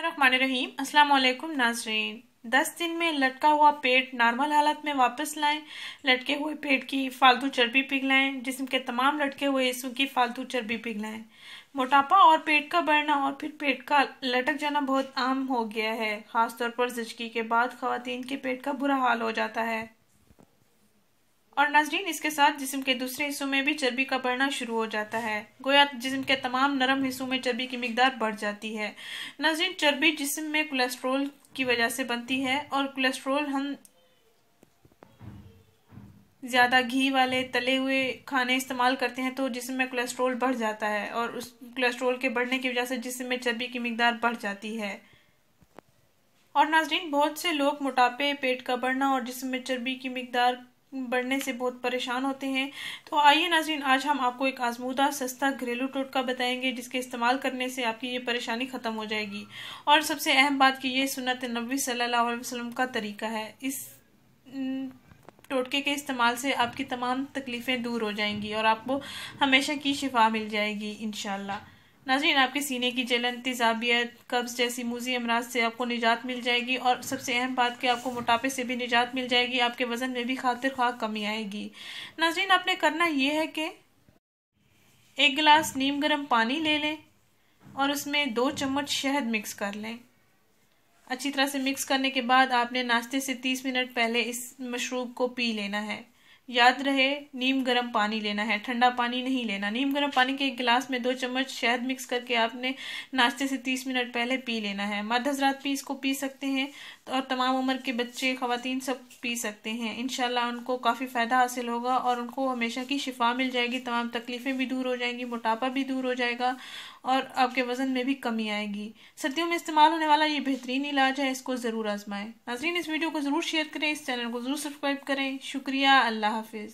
बिस्मिल्लाहिर्रहमानिर्रहीम। अस्सलाम वालेकुम नाज़रीन। 10 दिन में लटका हुआ पेट नॉर्मल हालत में वापस लाएं। लटके हुए पेट की फालतू चर्बी पिघलाएं। जिस्म के तमाम लटके हुए हिस्सों की फालतू चर्बी पिघलाएं। मोटापा और पेट का बढ़ना और फिर पेट का लटक जाना बहुत आम हो गया है। खासतौर पर ज़िचकी के बाद ख़वातीन के पेट का बुरा हाल हो जाता है। और नाज़रीन, इसके साथ जिस्म के दूसरे हिस्सों में भी चर्बी का बढ़ना शुरू हो जाता है। गोया जिस्म के तमाम नरम हिस्सों में चर्बी की मिकदार बढ़ जाती है। नाज़रीन, चर्बी जिस्म में कोलेस्ट्रॉल की वजह से बनती है और कोलेस्ट्रॉल हम ज़्यादा घी वाले तले हुए खाने इस्तेमाल करते हैं तो जिस्म में कोलेस्ट्रॉल बढ़ जाता है और उस कोलेस्ट्रॉल के बढ़ने की वजह से जिस्म में चर्बी की मिकदार बढ़ जाती है। और नाज़रीन, बहुत से लोग मोटापे, पेट का बढ़ना और जिस्म में चर्बी की मिकदार बढ़ने से बहुत परेशान होते हैं। तो आइए नाज़रीन, आज हम आपको एक आजमूदा सस्ता घरेलू टोटका बताएंगे जिसके इस्तेमाल करने से आपकी ये परेशानी ख़त्म हो जाएगी। और सबसे अहम बात कि ये सुन्नत नबी सल्लल्लाहु अलैहि वसल्लम का तरीका है। इस टोटके के इस्तेमाल से आपकी तमाम तकलीफ़ें दूर हो जाएंगी और आपको हमेशा की शिफा मिल जाएगी इंशाल्लाह। नाज़रीन, आपके सीने की जलन, तेज़ाबियत, कब्ज़ जैसी मूज़ी अमराज से आपको निजात मिल जाएगी और सबसे अहम बात कि आपको मोटापे से भी निजात मिल जाएगी। आपके वज़न में भी खातिर ख्वाह कमी आएगी। नाज़रीन, आपने करना ये है कि 1 गिलास नीम गर्म पानी ले लें और उसमें 2 चम्मच शहद मिक्स कर लें। अच्छी तरह से मिक्स करने के बाद आपने नाश्ते से 30 मिनट पहले इस मशरूब को पी लेना है। याद रहे, नीम गर्म पानी लेना है, ठंडा पानी नहीं लेना। नीम गर्म पानी के 1 गिलास में 2 चम्मच शहद मिक्स करके आपने नाश्ते से 30 मिनट पहले पी लेना है। मर्द हज़रात भी इसको पी सकते हैं और तमाम उम्र के बच्चे, ख़वातीन सब पी सकते हैं। इंशाल्लाह उनको काफ़ी फ़ायदा हासिल होगा और उनको हमेशा की शिफा मिल जाएगी। तमाम तकलीफ़ें भी दूर हो जाएंगी, मोटापा भी दूर हो जाएगा और आपके वज़न में भी कमी आएगी। सर्दियों में इस्तेमाल होने वाला ये बेहतरीन इलाज है, इसको ज़रूर आजमाएं। नाज़रीन, इस वीडियो को ज़रूर शेयर करें, इस चैनल को ज़रूर सब्सक्राइब करें। शुक्रिया। अल्लाह हाफिज़।